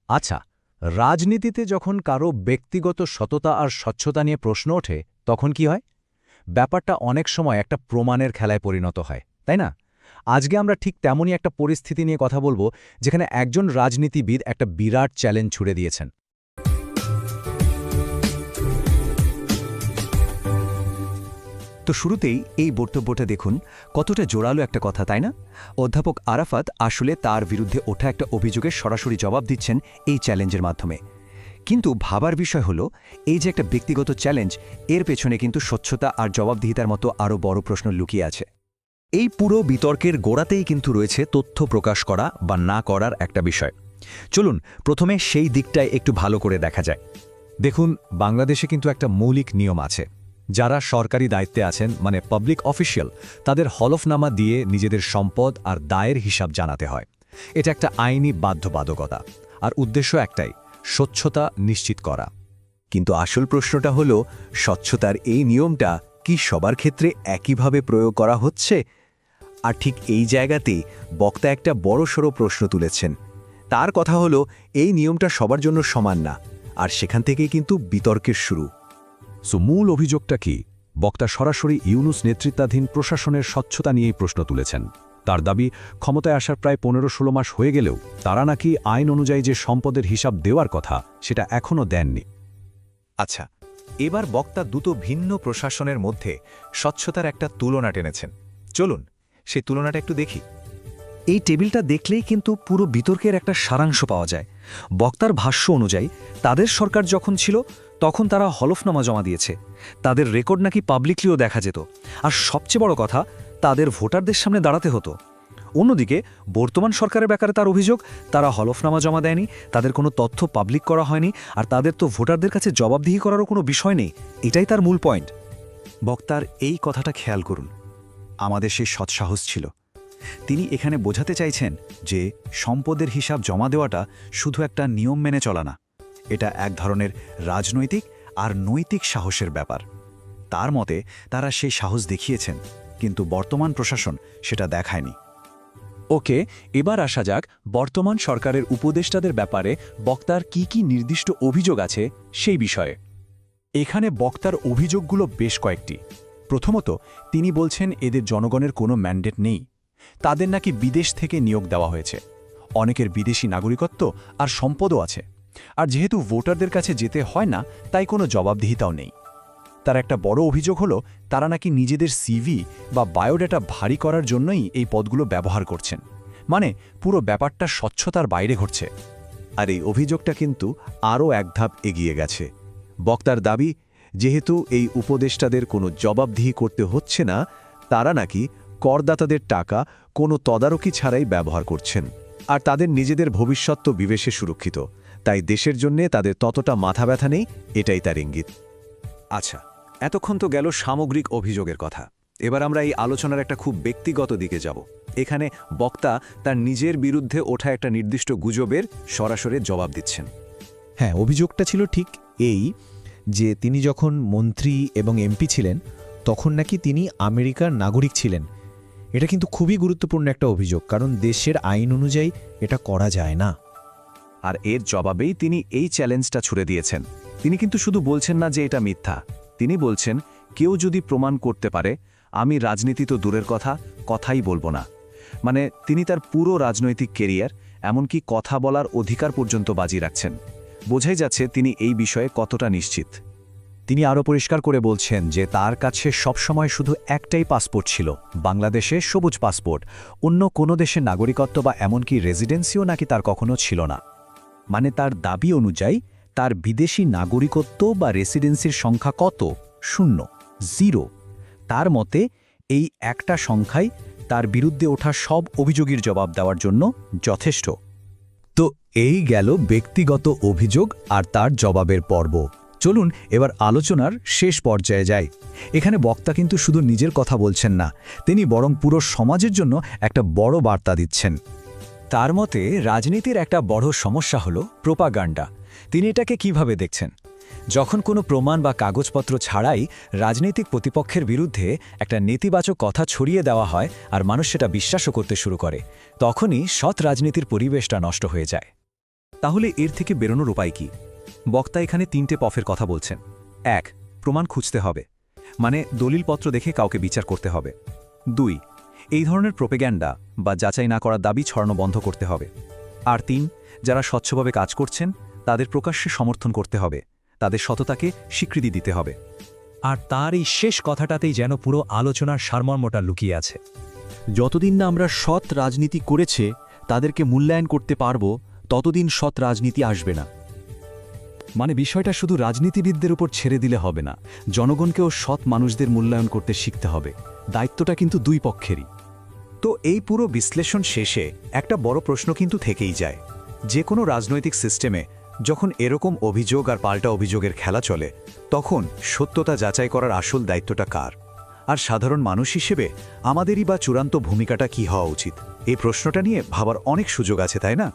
আচ্ছা, রাজনীতিতে যখন কারো ব্যক্তিগত সততা আর স্বচ্ছতা নিয়ে প্রশ্ন ওঠে তখন কি হয়? ব্যাপারটা অনেক সময় একটা প্রমাণের খেলায় পরিণত হয়, তাই না? আজকে আমরা ঠিক তেমনই একটা পরিস্থিতি নিয়ে কথা বলবো, যেখানে একজন রাজনীতিবিদ একটা বিরাট চ্যালেঞ্জ ছুড়ে দিয়েছেন। তো শুরুতেই এই বক্তব্যটা দেখুন, কতটা জোরালো একটা কথা, তাই না? অধ্যাপক আরাফাত আসলে তার বিরুদ্ধে ওঠা একটা অভিযোগের সরাসরি জবাব দিচ্ছেন এই চ্যালেঞ্জের মাধ্যমে। কিন্তু ভাবার বিষয় হলো, এই যে একটা ব্যক্তিগত চ্যালেঞ্জ, এর পেছনে কিন্তু স্বচ্ছতা আর জবাবদিহিতার মতো আরও বড় প্রশ্ন লুকিয়ে আছে। এই পুরো বিতর্কের গোড়াতেই কিন্তু রয়েছে তথ্য প্রকাশ করা বা না করার একটা বিষয়। চলুন প্রথমে সেই দিকটায় একটু ভালো করে দেখা যায়। দেখুন, বাংলাদেশে কিন্তু একটা মৌলিক নিয়ম আছে। যারা সরকারি দায়িত্বে আছেন, মানে পাবলিক অফিসিয়াল, তাদের হলফনামা দিয়ে নিজেদের সম্পদ আর দায়ের হিসাব জানাতে হয়। এটা একটা আইনি বাধ্যবাধকতা, আর উদ্দেশ্য একটাই, স্বচ্ছতা নিশ্চিত করা। কিন্তু আসল প্রশ্নটা হলো, স্বচ্ছতার এই নিয়মটা কি সবার ক্ষেত্রে একইভাবে প্রয়োগ করা হচ্ছে? আর ঠিক এই জায়গাতেই বক্তা একটা বড়সড় প্রশ্ন তুলেছেন। তার কথা হলো, এই নিয়মটা সবার জন্য সমান না, আর সেখান থেকেই কিন্তু বিতর্কের শুরু। মূল অভিযোগটা কি? বক্তা সরাসরি ইউনূস নেতৃত্বাধীন প্রশাসনের স্বচ্ছতা নিয়েই প্রশ্ন তুলেছেন। তার দাবি, ক্ষমতায় আসার প্রায় ১৫-১৬ মাস হয়ে গেলেও তারা নাকি আইন অনুযায়ী যে সম্পদের হিসাব দেওয়ার কথা সেটা এখনও দেননি। আচ্ছা, এবার বক্তা দুটো ভিন্ন প্রশাসনের মধ্যে স্বচ্ছতার একটা তুলনা টেনেছেন। চলুন সেই তুলনাটা একটু দেখি। এই টেবিলটা দেখলেই কিন্তু পুরো বিতর্কের একটা সারাংশ পাওয়া যায়। বক্তার ভাষ্য অনুযায়ী তাদের সরকার যখন ছিল তখন তারা হলফনামা জমা দিয়েছে, তাদের রেকর্ড নাকি পাবলিকলিও দেখা যেত, আর সবচেয়ে বড় কথা, তাদের ভোটারদের সামনে দাঁড়াতে হতো। অন্যদিকে বর্তমান সরকারের ব্যাপারে তার অভিযোগ, তারা হলফনামা জমা দেয়নি, তাদের কোনো তথ্য পাবলিক করা হয়নি, আর তাদের তো ভোটারদের কাছে জবাবদিহি করারও কোনো বিষয় নেই। এটাই তার মূল পয়েন্ট। বক্তার এই কথাটা খেয়াল করুন। আমাদের সেই সৎসাহস ছিল। তিনি এখানে বোঝাতে চাইছেন যে সম্পদের হিসাব জমা দেওয়াটা শুধু একটা নিয়ম মেনে চলা না, এটা এক ধরনের রাজনৈতিক আর নৈতিক সাহসের ব্যাপার। তার মতে তারা সেই সাহস দেখিয়েছেন, কিন্তু বর্তমান প্রশাসন সেটা দেখায়নি। ওকে, এবার আসা যাক বর্তমান সরকারের উপদেষ্টাদের ব্যাপারে বক্তার কি কি নির্দিষ্ট অভিযোগ আছে সেই বিষয়ে। এখানে বক্তার অভিযোগগুলো বেশ কয়েকটি। প্রথমত, তিনি বলছেন এদের জনগণের কোনো ম্যান্ডেট নেই। তাদের নাকি বিদেশ থেকে নিয়োগ দেওয়া হয়েছে। অনেকের বিদেশি নাগরিকত্ব আর সম্পদও আছে। আর যেহেতু ভোটারদের কাছে যেতে হয় না, তাই কোনো জবাবদিহিতাও নেই। তার একটা বড় অভিযোগ হলো, তারা নাকি নিজেদের সিভি বা বায়োডাটা ভারী করার জন্যই এই পদগুলো ব্যবহার করছেন। মানে পুরো ব্যাপারটা স্বচ্ছতার বাইরে ঘটছে। আর এই অভিযোগটা কিন্তু আরও এক ধাপ এগিয়ে গেছে। বক্তার দাবি, যেহেতু এই উপদেষ্টাদের কোনো জবাবদিহি করতে হচ্ছে না, তারা নাকি করদাতাদের টাকা কোনো তদারকি ছাড়াই ব্যবহার করছেন। আর তাদের নিজেদের ভবিষ্যৎ তো বিবেশে সুরক্ষিত, তাই দেশের জন্যে তাদের ততটা মাথা ব্যথা নেই, এটাই তার ইঙ্গিত। আচ্ছা, এতক্ষণ তো গেল সামগ্রিক অভিযোগের কথা। এবার আমরা এই আলোচনার একটা খুব ব্যক্তিগত দিকে যাব। এখানে বক্তা তার নিজের বিরুদ্ধে ওঠা একটা নির্দিষ্ট গুজবের সরাসরি জবাব দিচ্ছেন। হ্যাঁ, অভিযোগটা ছিল ঠিক এই যে তিনি যখন মন্ত্রী এবং এমপি ছিলেন তখন নাকি তিনি আমেরিকার নাগরিক ছিলেন। এটা কিন্তু খুবই গুরুত্বপূর্ণ একটা অভিযোগ, কারণ দেশের আইন অনুযায়ী এটা করা যায় না। আর এর জবাবেই তিনি এই চ্যালেঞ্জটা ছুড়ে দিয়েছেন। তিনি কিন্তু শুধু বলছেন না যে এটা মিথ্যা, তিনি বলছেন কেউ যদি প্রমাণ করতে পারে, আমি রাজনীতি তো দূরের কথা, কথাই বলবো না। মানে তিনি তার পুরো রাজনৈতিক কেরিয়ার, এমনকি কথা বলার অধিকার পর্যন্ত বাজি রাখছেন। বোঝাই যাচ্ছে তিনি এই বিষয়ে কতটা নিশ্চিত। তিনি আরও পরিষ্কার করে বলছেন যে তার কাছে সবসময় শুধু একটাই পাসপোর্ট ছিল, বাংলাদেশে সবুজ পাসপোর্ট। অন্য কোনো দেশের নাগরিকত্ব বা এমনকি রেসিডেন্সিও নাকি তার কখনো ছিল না। মানে তার দাবি অনুযায়ী তার বিদেশি নাগরিকত্ব বা রেসিডেন্সির সংখ্যা কত? 0, 0। তার মতে এই একটা সংখ্যাই তার বিরুদ্ধে ওঠা সব অভিযোগের জবাব দেওয়ার জন্য যথেষ্ট। তো এই গেল ব্যক্তিগত অভিযোগ আর তার জবাবের পর্ব। চলুন এবার আলোচনার শেষ পর্যায়ে যাই। এখানে বক্তা কিন্তু শুধু নিজের কথা বলছেন না, তিনি বরং পুরো সমাজের জন্য একটা বড় বার্তা দিচ্ছেন। তার মতে রাজনীতির একটা বড় সমস্যা হলো প্রোপাগান্ডা। তিনি এটাকে কিভাবে দেখছেন? যখন কোনো প্রমাণ বা কাগজপত্র ছাড়াই রাজনৈতিক প্রতিপক্ষের বিরুদ্ধে একটা নেতিবাচক কথা ছড়িয়ে দেওয়া হয় আর মানুষ সেটা বিশ্বাসও করতে শুরু করে, তখনই সৎ রাজনীতির পরিবেশটা নষ্ট হয়ে যায়। তাহলে এর থেকে বেরোনোর উপায় কি? বক্তা এখানে 3টে পফের কথা বলছেন। 1. প্রমাণ খুঁজতে হবে, মানে দলিলপত্র দেখে কাউকে বিচার করতে হবে। 2. এই ধরনের প্রোপেগ্যান্ডা বা যাচাই না করা দাবি ছড়ানো বন্ধ করতে হবে। আর 3. যারা স্বচ্ছভাবে কাজ করছেন তাদের প্রকাশ্যে সমর্থন করতে হবে, তাদের সততাকে স্বীকৃতি দিতে হবে। আর তার এই শেষ কথাটাতেই যেন পুরো আলোচনার সারমর্মটা লুকিয়ে আছে। যতদিন না আমরা সৎ রাজনীতি করেছে তাদেরকে মূল্যায়ন করতে পারব, ততদিন সৎ রাজনীতি আসবে না। মানে বিষয়টা শুধু রাজনীতিবিদদের উপর ছেড়ে দিলে হবে না, জনগণকেও সৎ মানুষদের মূল্যায়ন করতে শিখতে হবে। দায়িত্বটা কিন্তু দুই পক্ষেরই। তো এই পুরো বিশ্লেষণ শেষে একটা বড় প্রশ্ন কিন্তু থেকেই যায়, যে কোনো রাজনৈতিক সিস্টেমে যখন এরকম অভিযোগ আর পাল্টা অভিযোগের খেলা চলে, তখন সত্যতা যাচাই করার আসল দায়িত্বটা কার? আর সাধারণ মানুষ হিসেবে আমাদেরই বা চূড়ান্ত ভূমিকাটা কি হওয়া উচিত? এই প্রশ্নটা নিয়ে ভাবার অনেক সুযোগ আছে, তাই না?